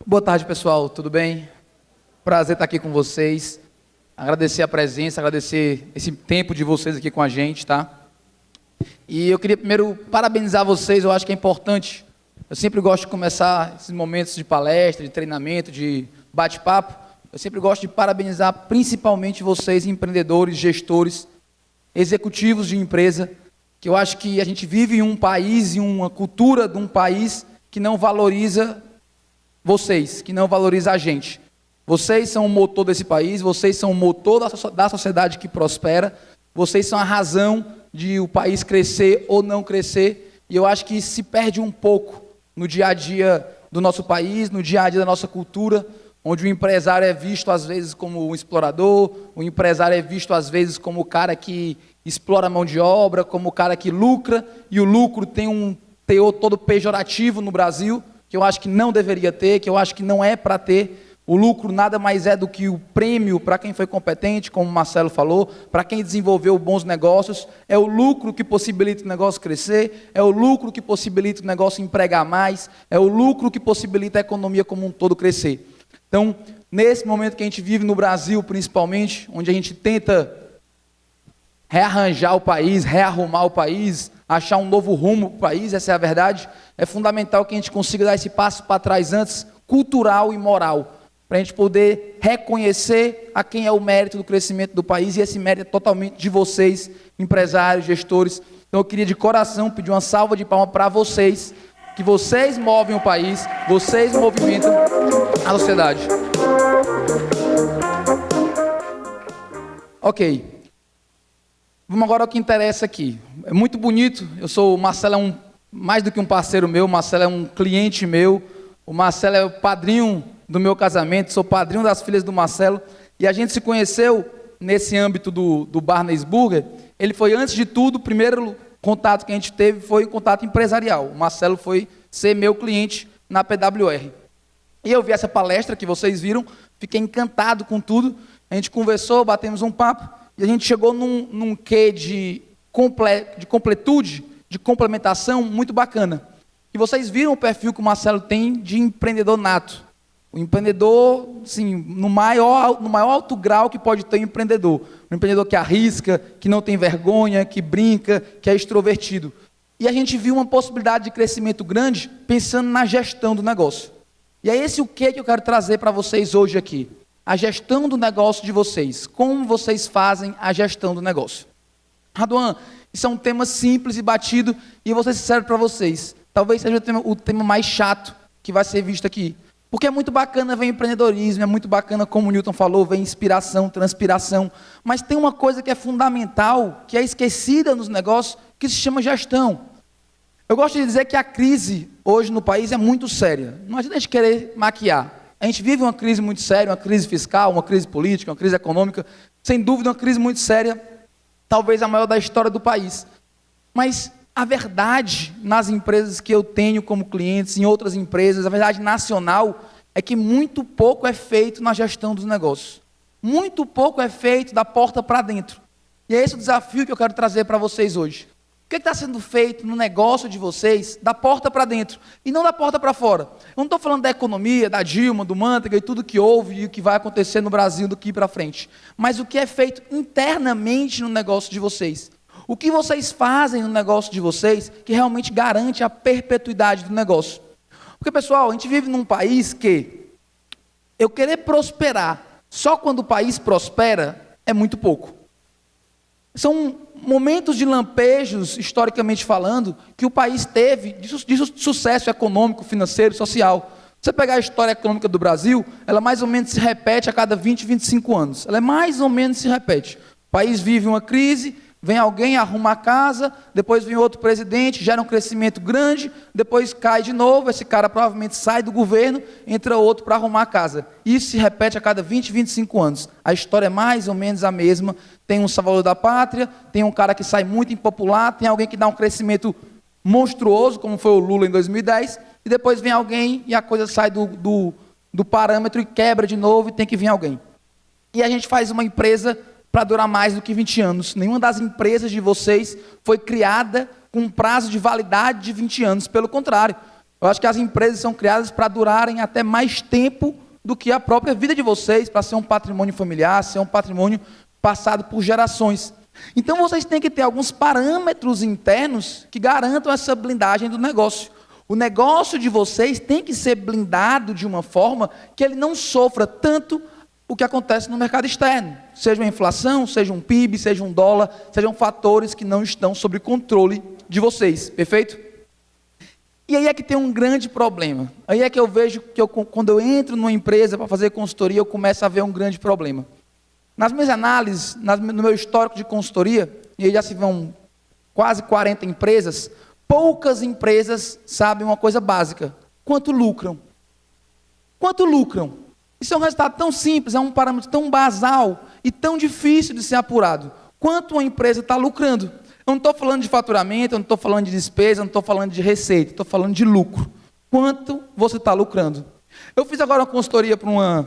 Boa tarde, pessoal. Tudo bem? Prazer estar aqui com vocês. Agradecer a presença, agradecer esse tempo de vocês aqui com a gente, tá? E eu queria primeiro parabenizar vocês, eu acho que é importante. Eu sempre gosto de começar esses momentos de palestra, de treinamento, de bate-papo. Eu sempre gosto de parabenizar principalmente vocês, empreendedores, gestores, executivos de empresa, que eu acho que a gente vive em um país, em uma cultura de um país que não valoriza vocês, que não valoriza a gente. Vocês são o motor desse país, vocês são o motor da sociedade que prospera, vocês são a razão de o país crescer ou não crescer, e eu acho que isso se perde um pouco no dia a dia do nosso país, no dia a dia da nossa cultura, onde o empresário é visto às vezes como um explorador, o empresário é visto às vezes como o cara que explora a mão de obra, como o cara que lucra, e o lucro tem um teor todo pejorativo no Brasil, que eu acho que não deveria ter, que eu acho que não é para ter. O lucro nada mais é do que o prêmio para quem foi competente, como o Marcelo falou, para quem desenvolveu bons negócios. É o lucro que possibilita o negócio crescer, é o lucro que possibilita o negócio empregar mais, é o lucro que possibilita a economia como um todo crescer. Então, nesse momento que a gente vive no Brasil, principalmente, onde a gente tenta rearranjar o país, rearrumar o país, achar um novo rumo para o país, essa é a verdade, é fundamental que a gente consiga dar esse passo para trás antes, cultural e moral, para a gente poder reconhecer a quem é o mérito do crescimento do país, e esse mérito é totalmente de vocês, empresários, gestores. Então eu queria de coração pedir uma salva de palmas para vocês, que vocês movem o país, vocês movimentam a sociedade. Ok. Vamos agora ao que interessa aqui. É muito bonito, o Marcelo é mais do que um parceiro meu, o Marcelo é um cliente meu, o Marcelo é o padrinho do meu casamento, sou padrinho das filhas do Marcelo, e a gente se conheceu nesse âmbito do Barney's Burger. Ele foi, antes de tudo, o primeiro contato que a gente teve foi um contato empresarial. O Marcelo foi ser meu cliente na PWR. E eu vi essa palestra que vocês viram, fiquei encantado com tudo, a gente conversou, batemos um papo, e a gente chegou num quê de completude, de complementação muito bacana. E vocês viram o perfil que o Marcelo tem de empreendedor nato. O empreendedor, sim, no maior alto grau que pode ter um empreendedor. Um empreendedor que arrisca, que não tem vergonha, que brinca, que é extrovertido. E a gente viu uma possibilidade de crescimento grande pensando na gestão do negócio. E é esse o que eu quero trazer para vocês hoje aqui. A gestão do negócio de vocês. Como vocês fazem a gestão do negócio. Raduan, isso é um tema simples e batido, e eu vou ser sincero para vocês. Talvez seja o tema mais chato que vai ser visto aqui. Porque é muito bacana ver empreendedorismo, é muito bacana, como o Newton falou, ver inspiração, transpiração. Mas tem uma coisa que é fundamental, que é esquecida nos negócios, que se chama gestão. Eu gosto de dizer que a crise hoje no país é muito séria. Não adianta a gente querer maquiar. A gente vive uma crise muito séria, uma crise fiscal, uma crise política, uma crise econômica, sem dúvida uma crise muito séria, talvez a maior da história do país. Mas a verdade nas empresas que eu tenho como clientes, em outras empresas, a verdade nacional, é que muito pouco é feito na gestão dos negócios. Muito pouco é feito da porta para dentro. E é esse o desafio que eu quero trazer para vocês hoje. O que está sendo feito no negócio de vocês da porta para dentro e não da porta para fora? Eu não estou falando da economia, da Dilma, do Manteiga e tudo que houve e o que vai acontecer no Brasil daqui para frente. Mas o que é feito internamente no negócio de vocês. O que vocês fazem no negócio de vocês que realmente garante a perpetuidade do negócio. Porque, pessoal, a gente vive num país que eu querer prosperar só quando o país prospera é muito pouco. São momentos de lampejos, historicamente falando, que o país teve de sucesso econômico, financeiro, social. Se você pegar a história econômica do Brasil, ela mais ou menos se repete a cada 20, 25 anos. Ela mais ou menos se repete. O país vive uma crise, vem alguém, arruma a casa, depois vem outro presidente, gera um crescimento grande, depois cai de novo, esse cara provavelmente sai do governo, entra outro para arrumar a casa. Isso se repete a cada 20, 25 anos. A história é mais ou menos a mesma. Tem um salvador da pátria, tem um cara que sai muito impopular, tem alguém que dá um crescimento monstruoso, como foi o Lula em 2010, e depois vem alguém e a coisa sai do parâmetro e quebra de novo e tem que vir alguém. E a gente faz uma empresa para durar mais do que 20 anos. Nenhuma das empresas de vocês foi criada com um prazo de validade de 20 anos. Pelo contrário, Eu acho que as empresas são criadas para durarem até mais tempo do que a própria vida de vocês, para ser um patrimônio familiar, ser um patrimônio passado por gerações. Então vocês têm que ter alguns parâmetros internos que garantam essa blindagem do negócio. O negócio de vocês tem que ser blindado de uma forma que ele não sofra tanto o que acontece no mercado externo. Seja uma inflação, seja um PIB, seja um dólar, sejam fatores que não estão sob controle de vocês. Perfeito? E aí é que tem um grande problema. Aí é que eu vejo que quando eu entro numa empresa para fazer consultoria, eu começo a ver um grande problema. Nas minhas análises, no meu histórico de consultoria, e aí já se vão quase 40 empresas, poucas empresas sabem uma coisa básica: quanto lucram. Quanto lucram? Isso é um resultado tão simples, é um parâmetro tão basal e tão difícil de ser apurado. Quanto uma empresa está lucrando? Eu não estou falando de faturamento, eu não estou falando de despesa, eu não estou falando de receita, estou falando de lucro. Quanto você está lucrando? Eu fiz agora uma consultoria para uma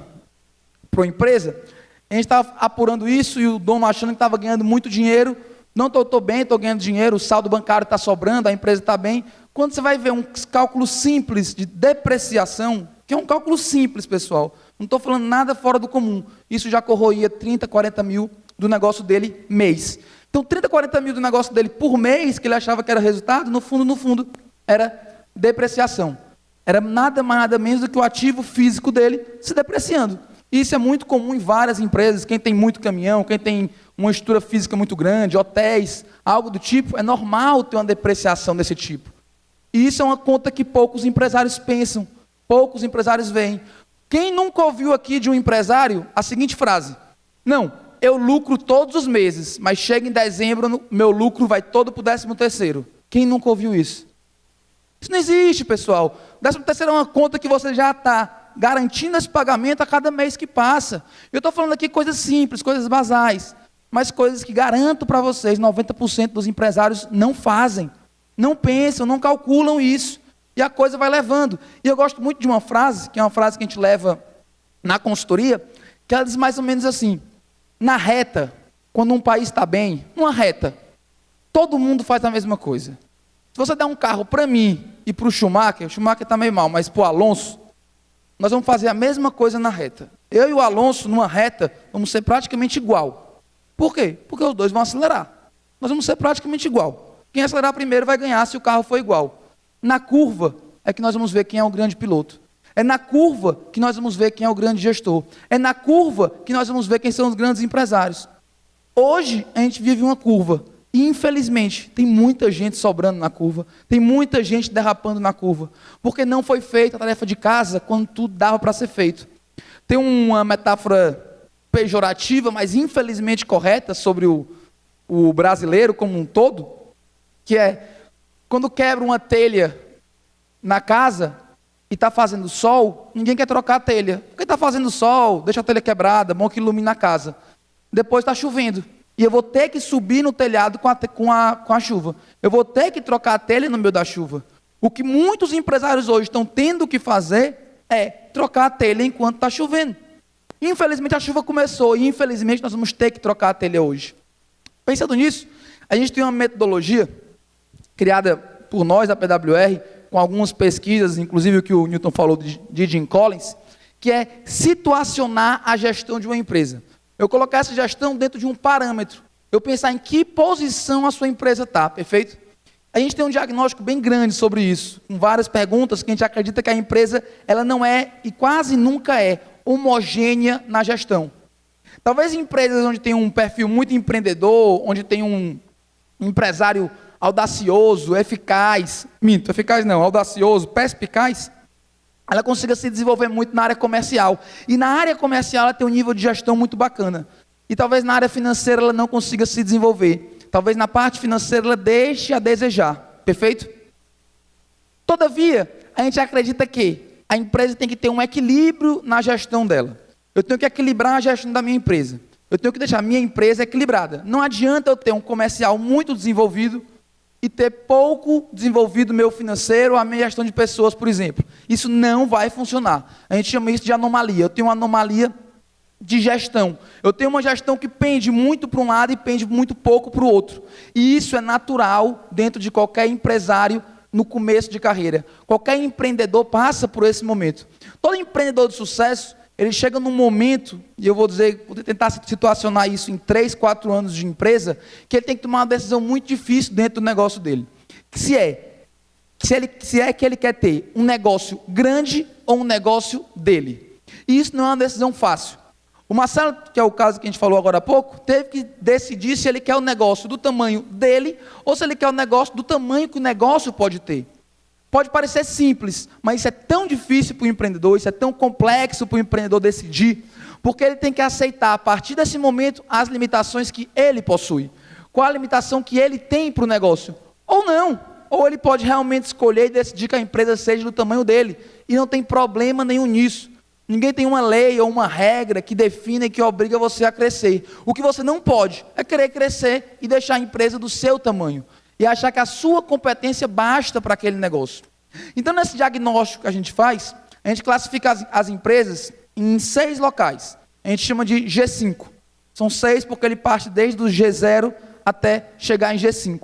empresa. A gente estava apurando isso e o dono achando que estava ganhando muito dinheiro. Não, estou bem, estou ganhando dinheiro, o saldo bancário está sobrando, a empresa está bem. Quando você vai ver um cálculo simples de depreciação, que é um cálculo simples, pessoal, não estou falando nada fora do comum, isso já corroía 30, 40 mil do negócio dele mês. Então 30, 40 mil do negócio dele por mês, que ele achava que era resultado, no fundo, era depreciação. Era nada mais, nada menos do que o ativo físico dele se depreciando. Isso é muito comum em várias empresas. Quem tem muito caminhão, quem tem uma estrutura física muito grande, hotéis, algo do tipo, é normal ter uma depreciação desse tipo. E isso é uma conta que poucos empresários pensam, poucos empresários veem. Quem nunca ouviu aqui de um empresário a seguinte frase: não, eu lucro todos os meses, mas chega em dezembro, meu lucro vai todo para o 13º. Quem nunca ouviu isso? Isso não existe, pessoal. 13º é uma conta que você já está garantindo esse pagamento a cada mês que passa. Eu estou falando aqui coisas simples, coisas basais, mas coisas que garanto para vocês, 90% dos empresários não fazem, não pensam, não calculam isso, e a coisa vai levando. E eu gosto muito de uma frase, que é uma frase que a gente leva na consultoria, que ela diz mais ou menos assim: na reta, quando um país está bem, numa reta, todo mundo faz a mesma coisa. Se você der um carro para mim e para o Schumacher está meio mal, mas para o Alonso, nós vamos fazer a mesma coisa na reta. Eu e o Alonso, numa reta, vamos ser praticamente igual. Por quê? Porque os dois vão acelerar. Nós vamos ser praticamente igual. Quem acelerar primeiro vai ganhar se o carro for igual. Na curva é que nós vamos ver quem é o grande piloto. É na curva que nós vamos ver quem é o grande gestor. É na curva que nós vamos ver quem são os grandes empresários. Hoje, a gente vive uma curva. E, infelizmente, tem muita gente sobrando na curva, tem muita gente derrapando na curva, porque não foi feita a tarefa de casa quando tudo dava para ser feito. Tem uma metáfora pejorativa, mas infelizmente correta, sobre o brasileiro como um todo, que é, quando quebra uma telha na casa e está fazendo sol, ninguém quer trocar a telha. Porque está fazendo sol, deixa a telha quebrada, bom que ilumina a casa. Depois está chovendo. E eu vou ter que subir no telhado com a chuva. Eu vou ter que trocar a telha no meio da chuva. O que muitos empresários hoje estão tendo que fazer é trocar a telha enquanto está chovendo. Infelizmente a chuva começou e infelizmente nós vamos ter que trocar a telha hoje. Pensando nisso, a gente tem uma metodologia criada por nós da PWR, com algumas pesquisas, inclusive o que o Newton falou de Jim Collins, que é situacionar a gestão de uma empresa. Eu colocar essa gestão dentro de um parâmetro. Eu pensar em que posição a sua empresa está, perfeito? A gente tem um diagnóstico bem grande sobre isso, com várias perguntas que a gente acredita que a empresa ela não é, e quase nunca é, homogênea na gestão. Talvez empresas onde tem um perfil muito empreendedor, onde tem um empresário audacioso, audacioso, perspicaz, ela consiga se desenvolver muito na área comercial. E na área comercial ela tem um nível de gestão muito bacana. E talvez na área financeira ela não consiga se desenvolver. Talvez na parte financeira ela deixe a desejar. Perfeito? Todavia, a gente acredita que a empresa tem que ter um equilíbrio na gestão dela. Eu tenho que equilibrar a gestão da minha empresa. Eu tenho que deixar a minha empresa equilibrada. Não adianta eu ter um comercial muito desenvolvido e ter pouco desenvolvido meu financeiro, a minha gestão de pessoas, por exemplo. Isso não vai funcionar. A gente chama isso de anomalia. Eu tenho uma anomalia de gestão. Eu tenho uma gestão que pende muito para um lado e pende muito pouco para o outro. E isso é natural dentro de qualquer empresário no começo de carreira. Qualquer empreendedor passa por esse momento. Todo empreendedor de sucesso, ele chega num momento, e eu vou tentar situacionar isso em 3, 4 anos de empresa, que ele tem que tomar uma decisão muito difícil dentro do negócio dele. Se é que ele quer ter um negócio grande ou um negócio dele. E isso não é uma decisão fácil. O Marcelo, que é o caso que a gente falou agora há pouco, teve que decidir se ele quer o negócio do tamanho dele ou se ele quer o negócio do tamanho que o negócio pode ter. Pode parecer simples, mas isso é tão difícil para o empreendedor, isso é tão complexo para o empreendedor decidir, porque ele tem que aceitar, a partir desse momento, as limitações que ele possui. Qual a limitação que ele tem para o negócio? Ou não. Ou ele pode realmente escolher e decidir que a empresa seja do tamanho dele. E não tem problema nenhum nisso. Ninguém tem uma lei ou uma regra que define e que obriga você a crescer. O que você não pode é querer crescer e deixar a empresa do seu tamanho. E achar que a sua competência basta para aquele negócio. Então, nesse diagnóstico que a gente faz, a gente classifica as empresas em 6 locais. A gente chama de G5. São 6 porque ele parte desde o G0 até chegar em G5.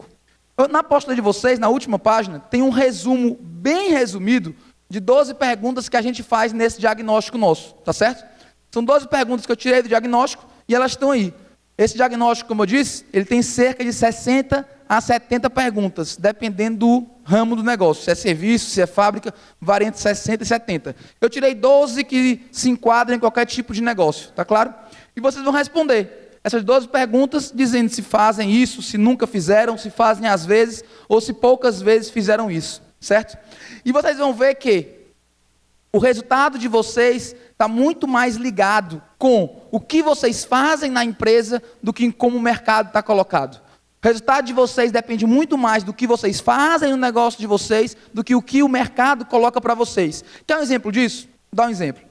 Na apóstila de vocês, na última página, tem um resumo bem resumido de 12 perguntas que a gente faz nesse diagnóstico nosso, tá certo? São 12 perguntas que eu tirei do diagnóstico e elas estão aí. Esse diagnóstico, como eu disse, ele tem cerca de 60 a 70 perguntas, dependendo do ramo do negócio. Se é serviço, se é fábrica, varia entre 60 e 70. Eu tirei 12 que se enquadram em qualquer tipo de negócio, tá claro? E vocês vão responder essas 12 perguntas, dizendo se fazem isso, se nunca fizeram, se fazem às vezes, ou se poucas vezes fizeram isso, certo? E vocês vão ver que o resultado de vocês está muito mais ligado com o que vocês fazem na empresa do que em como o mercado está colocado. O resultado de vocês depende muito mais do que vocês fazem no negócio de vocês do que o mercado coloca para vocês. Quer um exemplo disso? Vou dar um exemplo.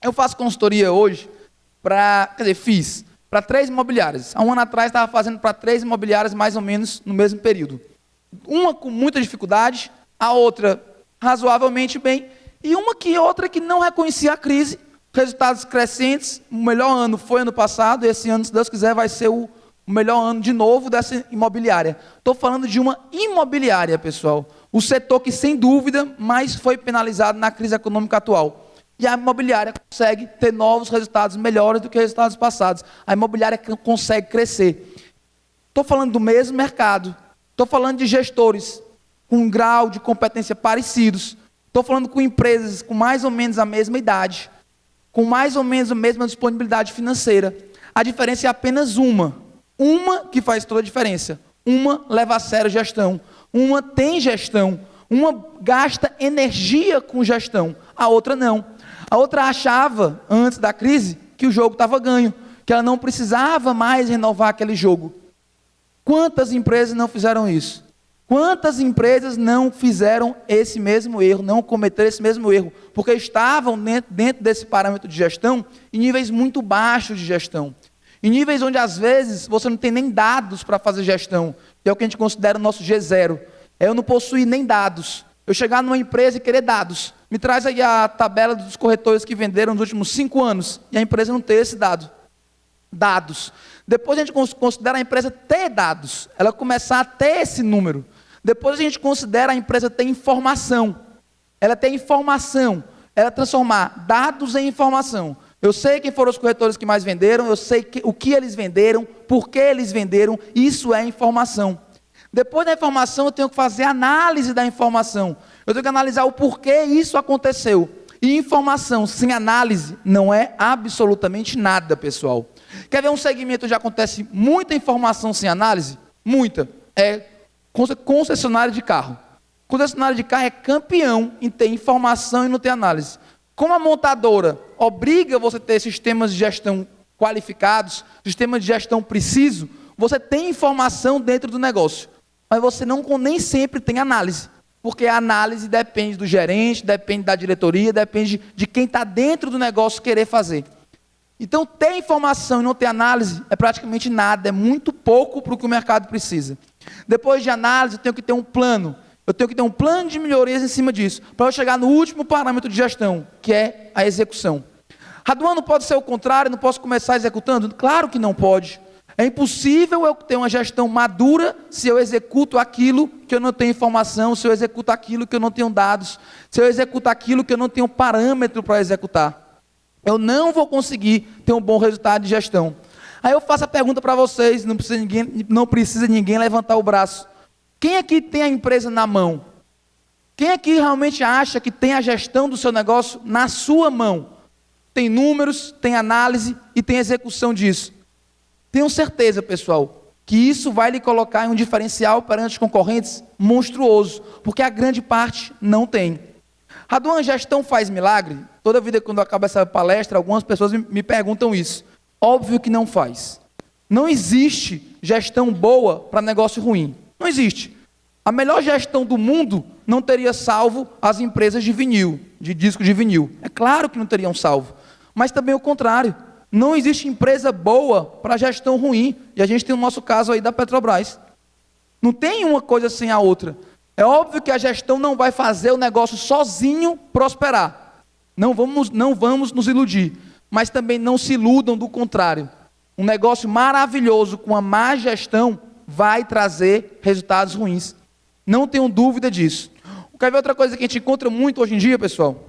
Eu faço consultoria hoje fiz para 3 imobiliárias. Há um ano atrás estava fazendo para 3 imobiliárias mais ou menos no mesmo período. Uma com muita dificuldade, a outra razoavelmente bem, e outra que não reconhecia a crise, resultados crescentes. O melhor ano foi ano passado, e esse ano, se Deus quiser, vai ser o melhor ano de novo dessa imobiliária. Estou falando de uma imobiliária, pessoal. O setor que, sem dúvida, mais foi penalizado na crise econômica atual. E a imobiliária consegue ter novos resultados melhores do que resultados passados. A imobiliária consegue crescer. Estou falando do mesmo mercado. Estou falando de gestores com um grau de competência parecidos. Estou falando com empresas com mais ou menos a mesma idade, com mais ou menos a mesma disponibilidade financeira. A diferença é apenas uma que faz toda a diferença. Uma leva a sério gestão, uma tem gestão, uma gasta energia com gestão, a outra não. A outra achava, antes da crise, que o jogo estava ganho, que ela não precisava mais renovar aquele jogo. Quantas empresas não fizeram isso? Quantas empresas não fizeram esse mesmo erro, não cometeram esse mesmo erro, porque estavam dentro desse parâmetro de gestão, em níveis muito baixos de gestão, em níveis onde às vezes você não tem nem dados para fazer gestão, que é o que a gente considera o nosso G0, eu não possuir nem dados, eu chegar numa empresa e querer dados, me traz aí a tabela dos corretores que venderam nos últimos 5 anos, e a empresa não tem esse dado, dados, depois a gente considera a empresa ter dados, ela começar a ter esse número. Depois a gente considera a empresa ter informação. Ela tem informação. Ela transformar dados em informação. Eu sei quem foram os corretores que mais venderam, eu sei o que eles venderam, por que eles venderam, isso é informação. Depois da informação eu tenho que fazer análise da informação. Eu tenho que analisar o porquê isso aconteceu. E informação sem análise não é absolutamente nada, pessoal. Quer ver um segmento onde acontece muita informação sem análise? Muita. É concessionária de carro. Concessionária de carro é campeão em ter informação e não ter análise. Como a montadora obriga você a ter sistemas de gestão qualificados, sistemas de gestão preciso, você tem informação dentro do negócio, mas você nem sempre tem análise, porque a análise depende do gerente, depende da diretoria, depende de quem está dentro do negócio querer fazer. Então, ter informação e não ter análise é praticamente nada, é muito pouco para o que o mercado precisa. Depois de análise, eu tenho que ter um plano. Eu tenho que ter um plano de melhorias em cima disso, para eu chegar no último parâmetro de gestão, que é a execução. Raduan, não pode ser o contrário, não posso começar executando? Claro que não pode. É impossível eu ter uma gestão madura se eu executo aquilo que eu não tenho informação, se eu executo aquilo que eu não tenho dados, se eu executo aquilo que eu não tenho parâmetro para executar. Eu não vou conseguir ter um bom resultado de gestão. Aí eu faço a pergunta para vocês, não precisa ninguém levantar o braço. Quem aqui tem a empresa na mão? Quem aqui realmente acha que tem a gestão do seu negócio na sua mão? Tem números, tem análise e tem execução disso. Tenho certeza, pessoal, que isso vai lhe colocar em um diferencial perante os concorrentes monstruoso, porque a grande parte não tem. Raduan, gestão faz milagre? Toda vida quando eu acabo essa palestra, algumas pessoas me perguntam isso. Óbvio que não faz. Não existe gestão boa para negócio ruim. Não existe. A melhor gestão do mundo não teria salvo as empresas de vinil, de disco de vinil. É claro que não teriam salvo. Mas também o contrário. Não existe empresa boa para gestão ruim. E a gente tem o nosso caso aí da Petrobras. Não tem uma coisa sem a outra. É óbvio que a gestão não vai fazer o negócio sozinho prosperar. Não vamos nos iludir. Mas também não se iludam do contrário. Um negócio maravilhoso com a má gestão vai trazer resultados ruins. Não tenho dúvida disso. Quer ver outra coisa que a gente encontra muito hoje em dia, pessoal?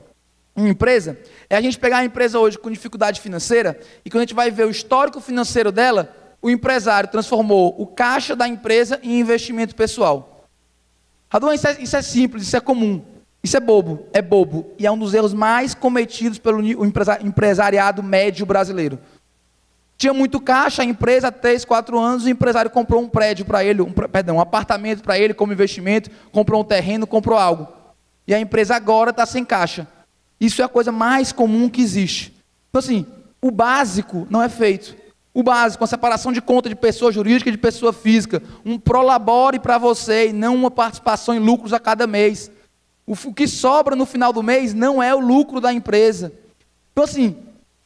Em empresa, é a gente pegar a empresa hoje com dificuldade financeira e quando a gente vai ver o histórico financeiro dela, o empresário transformou o caixa da empresa em investimento pessoal. Raduan, isso é simples, isso é comum, isso é bobo e é um dos erros mais cometidos pelo empresariado médio brasileiro. Tinha muito caixa, a empresa há 3, 4 anos, o empresário comprou um prédio para ele, um apartamento para ele como investimento, comprou um terreno, comprou algo. E a empresa agora está sem caixa. Isso é a coisa mais comum que existe. Então assim, o básico não é feito. O básico, a separação de conta de pessoa jurídica e de pessoa física, um prolabore para você e não uma participação em lucros a cada mês. O que sobra no final do mês não é o lucro da empresa. Então assim,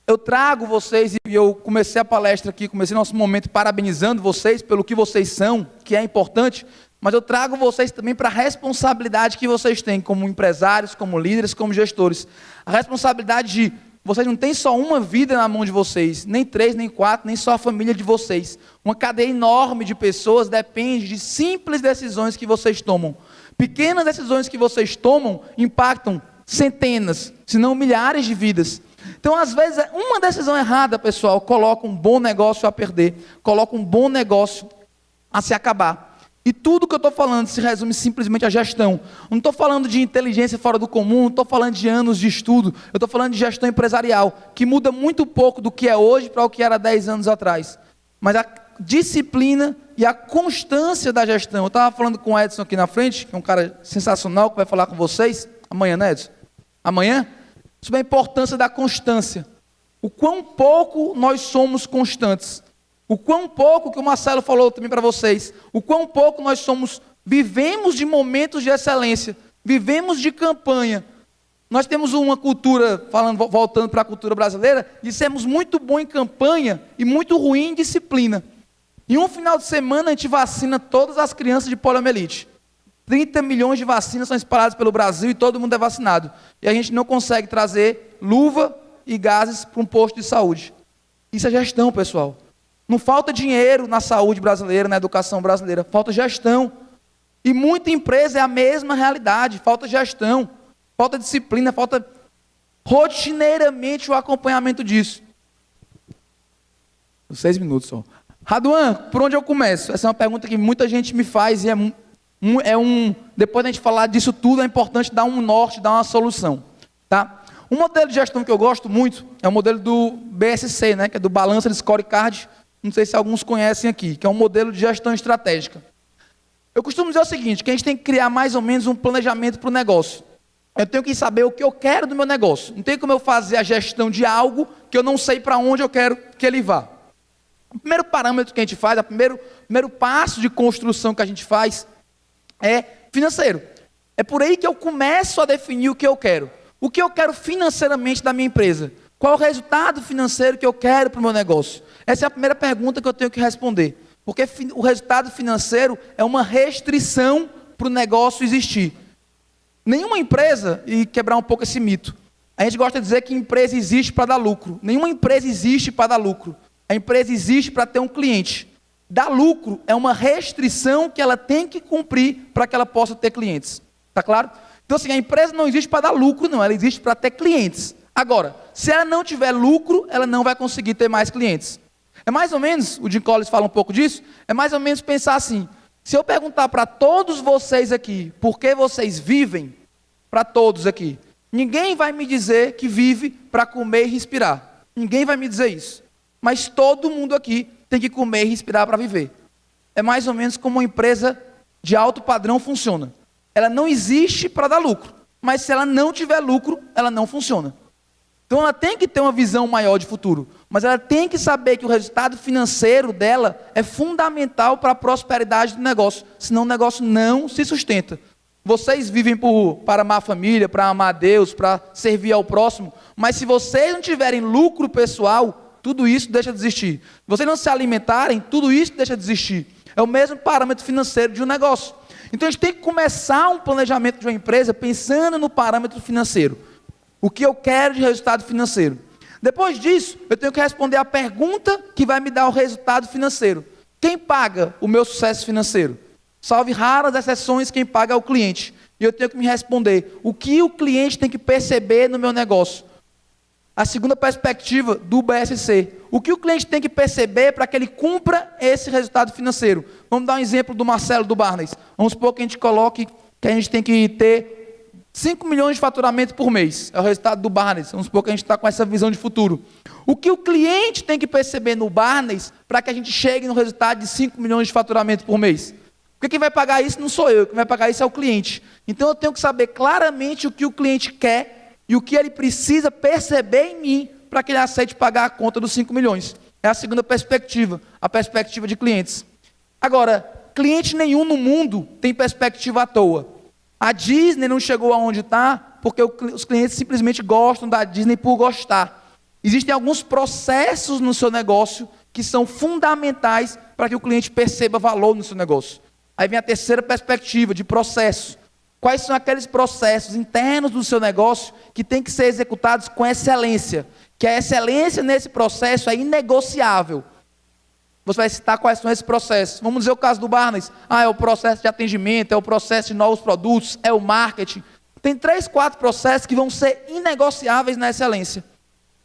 eu trago vocês, e eu comecei a palestra aqui, comecei nosso momento parabenizando vocês pelo que vocês são, que é importante, mas eu trago vocês também para a responsabilidade que vocês têm como empresários, como líderes, como gestores. A responsabilidade de vocês não têm só uma vida na mão de vocês, nem 3, nem 4, nem só a família de vocês. Uma cadeia enorme de pessoas depende de simples decisões que vocês tomam. Pequenas decisões que vocês tomam impactam centenas, se não milhares de vidas. Então, às vezes, uma decisão errada, pessoal, coloca um bom negócio a perder, coloca um bom negócio a se acabar. E tudo que eu estou falando se resume simplesmente à gestão. Não estou falando de inteligência fora do comum, não estou falando de anos de estudo, eu estou falando de gestão empresarial, que muda muito pouco do que é hoje para o que era 10 anos atrás. Mas a disciplina e a constância da gestão. Eu estava falando com o Edson aqui na frente, que é um cara sensacional, que vai falar com vocês, amanhã, né, Edson? Amanhã? Sobre a importância da constância. O quão pouco nós somos constantes. O quão pouco, que o Marcelo falou também para vocês, o quão pouco nós vivemos de momentos de excelência, vivemos de campanha. Nós temos uma cultura, voltando para a cultura brasileira, de sermos muito bom em campanha e muito ruim em disciplina. Em um final de semana a gente vacina todas as crianças de poliomielite. 30 milhões de vacinas são espalhadas pelo Brasil e todo mundo é vacinado. E a gente não consegue trazer luva e gases para um posto de saúde. Isso é gestão, pessoal. Não falta dinheiro na saúde brasileira, na educação brasileira. Falta gestão. E muita empresa é a mesma realidade. Falta gestão, falta disciplina, falta rotineiramente o acompanhamento disso. 6 minutos só. Raduan, por onde eu começo? Essa é uma pergunta que muita gente me faz e depois da gente falar disso tudo, é importante dar um norte, dar uma solução. Tá? Um modelo de gestão que eu gosto muito é o modelo do BSC, né, que é do Balanced Scorecard. Não sei se alguns conhecem aqui, que é um modelo de gestão estratégica. Eu costumo dizer o seguinte, que a gente tem que criar mais ou menos um planejamento para o negócio. Eu tenho que saber o que eu quero do meu negócio. Não tem como eu fazer a gestão de algo que eu não sei para onde eu quero que ele vá. O primeiro parâmetro que a gente faz, o primeiro passo de construção que a gente faz é financeiro. É por aí que eu começo a definir o que eu quero. O que eu quero financeiramente da minha empresa? Qual o resultado financeiro que eu quero para o meu negócio? Essa é a primeira pergunta que eu tenho que responder. Porque o resultado financeiro é uma restrição para o negócio existir. Nenhuma empresa, e quebrar um pouco esse mito, a gente gosta de dizer que empresa existe para dar lucro. Nenhuma empresa existe para dar lucro. A empresa existe para ter um cliente. dar lucro é uma restrição que ela tem que cumprir para que ela possa ter clientes. Está claro? Então, assim, a empresa não existe para dar lucro, não. Ela existe para ter clientes. Agora, se ela não tiver lucro, ela não vai conseguir ter mais clientes. É mais ou menos, o Jim Collins fala um pouco disso, é mais ou menos pensar assim, se eu perguntar para todos vocês aqui, por que vocês vivem, para todos aqui, ninguém vai me dizer que vive para comer e respirar. Ninguém vai me dizer isso. Mas todo mundo aqui tem que comer e respirar para viver. É mais ou menos como uma empresa de alto padrão funciona. Ela não existe para dar lucro, mas se ela não tiver lucro, ela não funciona. Então ela tem que ter uma visão maior de futuro, mas ela tem que saber que o resultado financeiro dela é fundamental para a prosperidade do negócio, senão o negócio não se sustenta. Vocês vivem para amar a família, para amar a Deus, para servir ao próximo, mas se vocês não tiverem lucro pessoal, tudo isso deixa de existir. Se vocês não se alimentarem, tudo isso deixa de existir. É o mesmo parâmetro financeiro de um negócio. Então a gente tem que começar um planejamento de uma empresa pensando no parâmetro financeiro. O que eu quero de resultado financeiro. Depois disso, eu tenho que responder a pergunta que vai me dar o resultado financeiro. Quem paga o meu sucesso financeiro? Salve raras exceções, quem paga é o cliente. E eu tenho que me responder, o que o cliente tem que perceber no meu negócio? A segunda perspectiva do BSC. O que o cliente tem que perceber para que ele cumpra esse resultado financeiro? Vamos dar um exemplo do Marcelo do Barnes. Vamos supor que a gente coloque que a gente tem que ter 5 milhões de faturamento por mês, é o resultado do Barnes. Vamos supor que a gente está com essa visão de futuro. O que o cliente tem que perceber no Barnes para que a gente chegue no resultado de 5 milhões de faturamento por mês? Porque quem vai pagar isso não sou eu, quem vai pagar isso é o cliente. Então eu tenho que saber claramente o que o cliente quer e o que ele precisa perceber em mim para que ele aceite pagar a conta dos 5 milhões. É a segunda perspectiva, a perspectiva de clientes. Agora, cliente nenhum no mundo tem perspectiva à toa. A Disney não chegou aonde está porque os clientes simplesmente gostam da Disney por gostar. Existem alguns processos no seu negócio que são fundamentais para que o cliente perceba valor no seu negócio. Aí vem a terceira perspectiva de processo. Quais são aqueles processos internos do seu negócio que tem que ser executados com excelência? Que a excelência nesse processo é inegociável. Você vai citar quais são esses processos. Vamos dizer o caso do Barnes. É o processo de atendimento, é o processo de novos produtos, é o marketing. Tem 3, 4 processos que vão ser inegociáveis na excelência.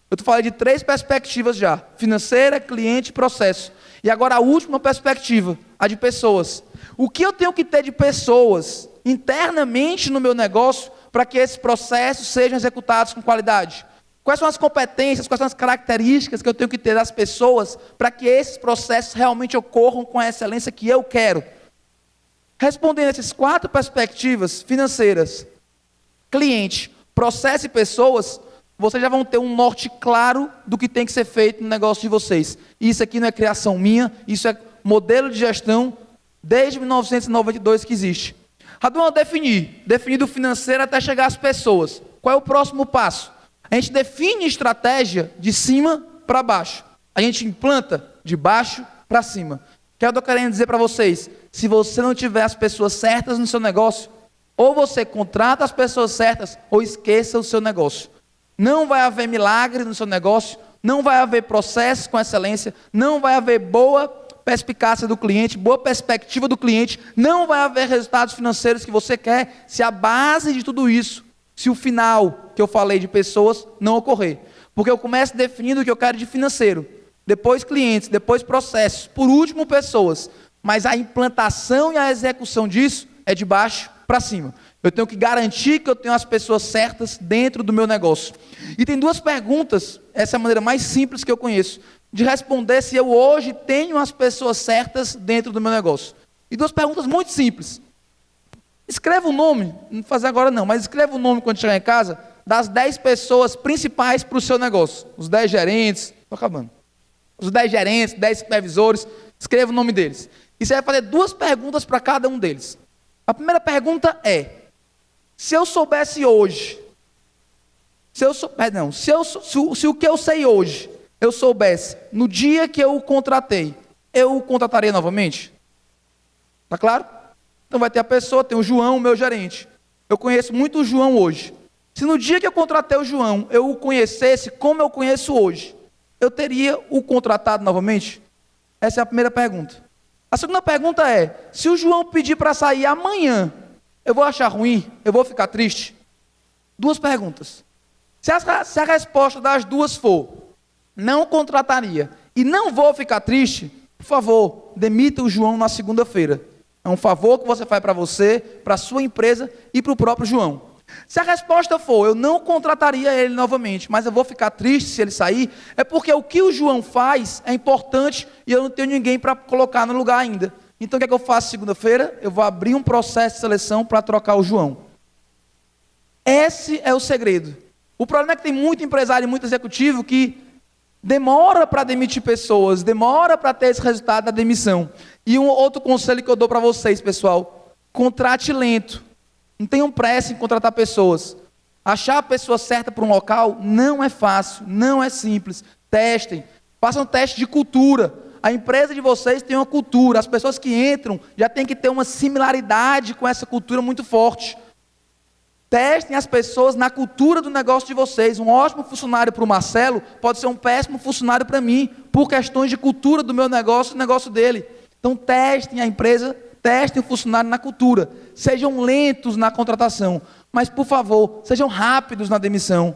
Eu falei de 3 perspectivas já. Financeira, cliente e processo. E agora a última perspectiva, a de pessoas. O que eu tenho que ter de pessoas internamente no meu negócio para que esses processos sejam executados com qualidade? Quais são as competências, quais são as características que eu tenho que ter das pessoas para que esses processos realmente ocorram com a excelência que eu quero? Respondendo essas 4 perspectivas financeiras, cliente, processo e pessoas, vocês já vão ter um norte claro do que tem que ser feito no negócio de vocês. Isso aqui não é criação minha, isso é modelo de gestão desde 1992 que existe. Vamos definir do financeiro até chegar às pessoas. Qual é o próximo passo? A gente define estratégia de cima para baixo. A gente implanta de baixo para cima. O que eu estou querendo dizer para vocês? Se você não tiver as pessoas certas no seu negócio, ou você contrata as pessoas certas, ou esqueça o seu negócio. Não vai haver milagre no seu negócio, não vai haver processo com excelência, não vai haver boa perspicácia do cliente, boa perspectiva do cliente, não vai haver resultados financeiros que você quer, se a base de tudo isso, se o final que eu falei de pessoas não ocorrer. Porque eu começo definindo o que eu quero de financeiro, depois clientes, depois processos, por último pessoas. Mas a implantação e a execução disso é de baixo para cima. Eu tenho que garantir que eu tenho as pessoas certas dentro do meu negócio. E tem 2 perguntas, essa é a maneira mais simples que eu conheço, de responder se eu hoje tenho as pessoas certas dentro do meu negócio. E 2 perguntas muito simples. Escreva o nome, não vou fazer agora não, mas escreva o nome quando chegar em casa, das 10 pessoas principais para o seu negócio. Os 10 gerentes, estou acabando. Os 10 gerentes, 10 supervisores, escreva o nome deles. E você vai fazer 2 perguntas para cada um deles. A primeira pergunta é, se eu soubesse hoje, se o que eu sei hoje, eu soubesse, no dia que eu o contratei, eu o contrataria novamente? Está claro? Então vai ter a pessoa, tem o João, o meu gerente. Eu conheço muito o João hoje. Se no dia que eu contratei o João, eu o conhecesse como eu conheço hoje, eu teria o contratado novamente? Essa é a primeira pergunta. A segunda pergunta é: se o João pedir para sair amanhã, eu vou achar ruim? Eu vou ficar triste? Duas perguntas. Se a resposta das duas for: não contrataria e não vou ficar triste, por favor, demita o João na segunda-feira. É um favor que você faz para você, para a sua empresa e para o próprio João. Se a resposta for: eu não contrataria ele novamente, mas eu vou ficar triste se ele sair, é porque o que o João faz é importante e eu não tenho ninguém para colocar no lugar ainda. Então o que é que eu faço segunda-feira? Eu vou abrir um processo de seleção para trocar o João. Esse é o segredo. O problema é que tem muito empresário e muito executivo que demora para demitir pessoas, demora para ter esse resultado da demissão. E um outro conselho que eu dou para vocês, pessoal: contrate lento. Não tenham pressa em contratar pessoas. Achar a pessoa certa para um local não é fácil, não é simples. Testem, façam teste de cultura. A empresa de vocês tem uma cultura, as pessoas que entram já têm que ter uma similaridade com essa cultura muito forte. Testem as pessoas na cultura do negócio de vocês. Um ótimo funcionário para o Marcelo pode ser um péssimo funcionário para mim, por questões de cultura do meu negócio e do negócio dele. Então testem a empresa, testem o funcionário na cultura. Sejam lentos na contratação, mas por favor, sejam rápidos na demissão.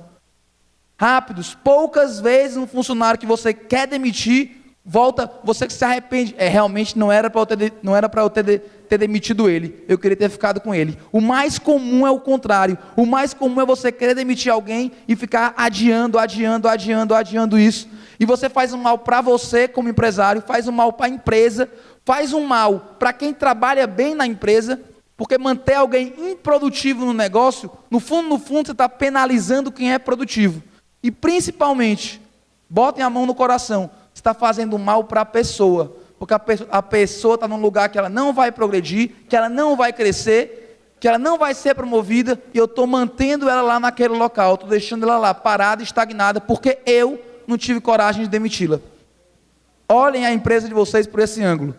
Rápidos. Poucas vezes um funcionário que você quer demitir volta, você que se arrepende: realmente não era para eu ter demitido ele, eu queria ter ficado com ele. O mais comum é o contrário. O mais comum é você querer demitir alguém e ficar adiando isso. E você faz um mal para você como empresário, faz um mal para a empresa, faz um mal para quem trabalha bem na empresa, porque manter alguém improdutivo no negócio, no fundo você está penalizando quem é produtivo. E principalmente, botem a mão no coração, está fazendo mal para a pessoa, porque a pessoa está num lugar que ela não vai progredir, que ela não vai crescer, que ela não vai ser promovida, e eu estou mantendo ela lá naquele local, estou deixando ela lá parada, estagnada, porque eu não tive coragem de demiti-la. Olhem a empresa de vocês por esse ângulo.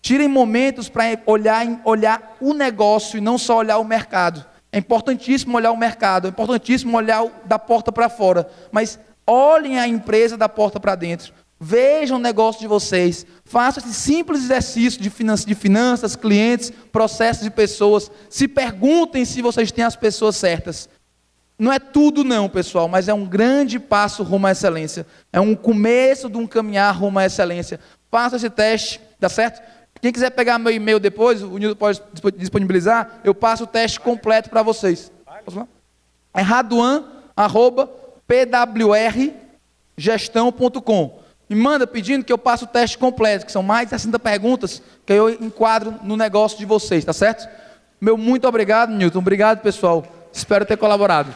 Tirem momentos para olhar o negócio e não só olhar o mercado. É importantíssimo olhar o mercado, é importantíssimo olhar da porta para fora, mas olhem a empresa da porta para dentro. Vejam o negócio de vocês, façam esse simples exercício de finanças, clientes, processos de pessoas. Se perguntem se vocês têm as pessoas certas. Não é tudo não, pessoal, mas é um grande passo rumo à excelência. É um começo de um caminhar rumo à excelência. Faça esse teste, dá certo? Quem quiser pegar meu e-mail depois, o Nilton pode disponibilizar, eu passo o teste completo para vocês. Posso falar? É raduan@pwrgestão.com. Me manda pedindo que eu passe o teste completo, que são mais de 60 perguntas que eu enquadro no negócio de vocês, tá certo? Meu muito obrigado, Nilton. Obrigado, pessoal. Espero ter colaborado.